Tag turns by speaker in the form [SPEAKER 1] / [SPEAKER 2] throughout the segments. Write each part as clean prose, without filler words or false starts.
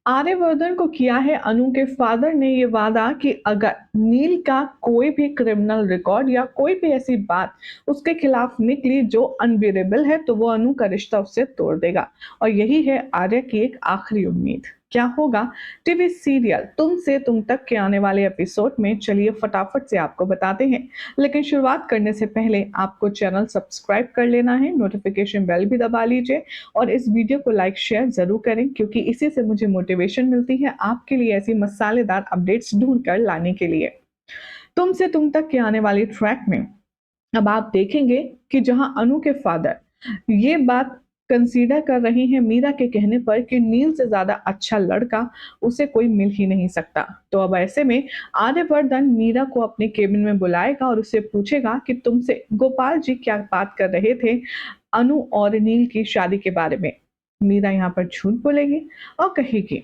[SPEAKER 1] आर्यवर्धन को किया है अनु के फादर ने ये वादा कि अगर नील का कोई भी क्रिमिनल रिकॉर्ड या कोई भी ऐसी बात उसके खिलाफ निकली जो अनबिरेबल है तो वो अनु का रिश्ता उससे तोड़ देगा। और यही है आर्य की एक आखिरी उम्मीद। क्या होगा टीवी सीरियल तुम से तुम तक के आने वाले एपिसोड में, चलिए फटाफट से आपको बताते हैं। लेकिन शुरुआत करने से पहले आपको चैनल सब्सक्राइब कर लेना है, नोटिफिकेशन बेल भी दबा लीजिए और इस वीडियो को लाइक शेयर जरूर करें, क्योंकि इसी से मुझे मोटिवेशन मिलती है आपके लिए ऐसी मसालेदार अपडेट्स ढूंढ कर लाने के लिए। तुमसे तुम तक के आने वाली ट्रैक में अब आप देखेंगे कि जहां अनु के फादर ये बात कंसीडर कर रही हैं मीरा के कहने पर कि नील से ज्यादा अच्छा लड़का उसे कोई मिल ही नहीं सकता, तो अब ऐसे में आर्यवर्धन मीरा को अपने केबिन में बुलाएगा और उससे पूछेगा कि तुमसे गोपाल जी क्या बात कर रहे थे अनु और नील की शादी के बारे में। मीरा यहाँ पर झूठ बोलेगी और कहेगी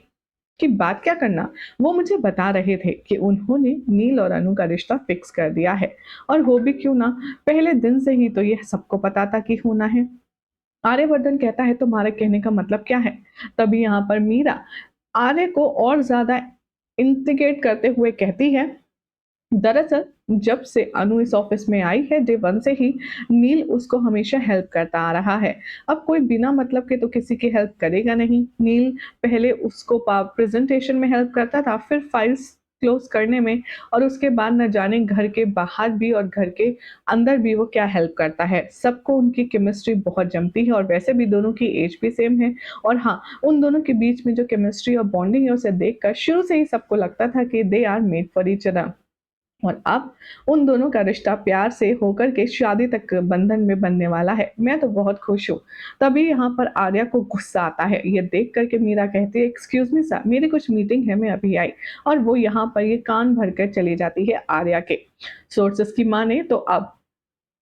[SPEAKER 1] कि बात क्या करना, वो मुझे बता रहे थे कि उन्होंने नील और अनु का रिश्ता फिक्स कर दिया है। और हो भी क्यों ना, पहले दिन से ही तो यह सबको पता था कि होना है। आर्यवर्धन कहता है तुम्हारे कहने का मतलब क्या है। तभी यहाँ पर मीरा आर्य को और ज्यादा इंटिगेट करते हुए कहती है, दरअसल जब से अनु इस ऑफिस में आई है डे वन से ही नील उसको हमेशा हेल्प करता आ रहा है। अब कोई बिना मतलब के तो किसी की हेल्प करेगा नहीं। नील पहले उसको प्रेजेंटेशन में हेल्प करता था, फिर फाइल्स क्लोज करने में, और उसके बाद न जाने घर के बाहर भी और घर के अंदर भी वो क्या हेल्प करता है। सबको उनकी केमिस्ट्री बहुत जमती है और वैसे भी दोनों की एज भी सेम है। और हाँ, उन दोनों के बीच में जो केमिस्ट्री और बॉन्डिंग है उसे देखकर शुरू से ही सबको लगता था कि they are made for each other. और अब उन दोनों का रिश्ता प्यार से होकर के शादी तक बंधन में बनने वाला है। मैं तो बहुत खुश हूँ। तभी यहाँ पर आर्या को गुस्सा आता है। ये देख करके मीरा कहती है, एक्सक्यूज मी सर, मेरी कुछ मीटिंग है, मैं अभी आई। और वो यहाँ पर ये कान भर कर चली जाती है आर्या के। सोर्सेस की माने तो अब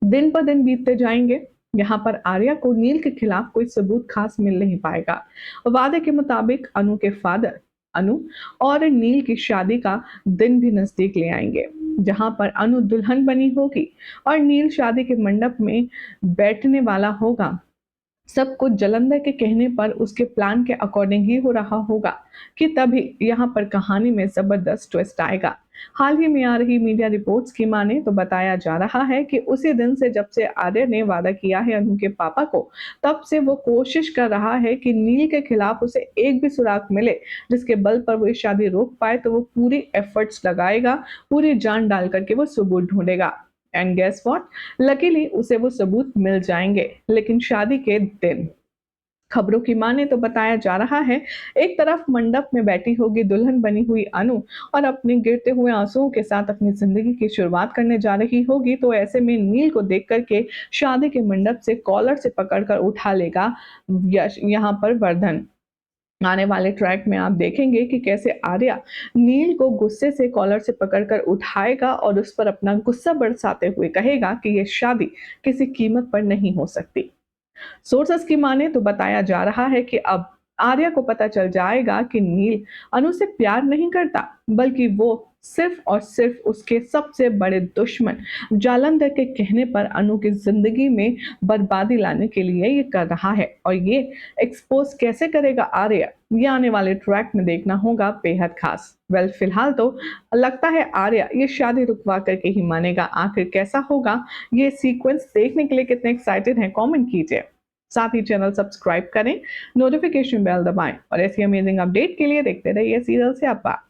[SPEAKER 1] दिन पर दिन बीतते जाएंगे। यहाँ पर आर्या को नील के खिलाफ कोई सबूत खास मिल नहीं पाएगा। वादे के मुताबिक अनु के फादर अनु और नील की शादी का दिन भी नजदीक ले आएंगे, जहां पर अनु दुल्हन बनी होगी और नील शादी के मंडप में बैठने वाला होगा। सब कुछ जलंधर के कहने पर उसके प्लान के अकॉर्डिंग ही हो रहा होगा कि तभी यहाँ पर कहानी में जबरदस्त ट्विस्ट आएगा। हाल ही में आ रही मीडिया रिपोर्ट्स की माने तो बताया जा रहा है कि उसी दिन से जब से आर्य ने वादा किया है अनु के पापा को, तब से वो कोशिश कर रहा है कि नील के खिलाफ उसे एक भी सुराग मिले जिसके बल पर वो ये शादी रोक पाए, तो वो पूरी एफर्ट्स लगाएगा, पूरी जान डाल करके वो सबूत ढूंढेगा। एंड गेस व्हाट, लकीली उसे वो सबूत मिल जाएंगे, लेकिन शादी के दिन। खबरों की माने तो बताया जा रहा है एक तरफ मंडप में बैठी होगी दुल्हन बनी हुई अनु और अपने गिरते हुए आंसुओं के साथ अपनी जिंदगी की शुरुआत करने जा रही होगी, तो ऐसे में नील को देख करके शादी के मंडप से कॉलर से पकड़कर उठा लेगा यश। यहाँ पर वर्धन आने वाले ट्रैक में आप देखेंगे कि कैसे आर्या नील को गुस्से से कॉलर से पकड़कर उठाएगा और उस पर अपना गुस्सा बरसाते हुए कहेगा कि यह शादी किसी कीमत पर नहीं हो सकती। सोर्सेस की माने तो बताया जा रहा है कि अब आर्या को पता चल जाएगा कि नील अनु से प्यार नहीं करता, बल्कि वो सिर्फ और सिर्फ उसके सबसे बड़े दुश्मन जालंधर के कहने पर अनु की जिंदगी में बर्बादी लाने के लिए ये कर रहा है। और ये एक्सपोज कैसे करेगा आर्या, ये आने वाले ट्रैक में देखना होगा बेहद खास। वेल, फिलहाल तो लगता है आर्या ये शादी रुकवा करके ही मानेगा। आखिर कैसा होगा ये सीक्वेंस देखने के लिए कितने एक्साइटेड हैं, कमेंट कीजिए। साथ ही चैनल सब्सक्राइब करें, नोटिफिकेशन बेल दबाएं और ऐसी अमेजिंग अपडेट के लिए देखते रहिए सीरियल से आप।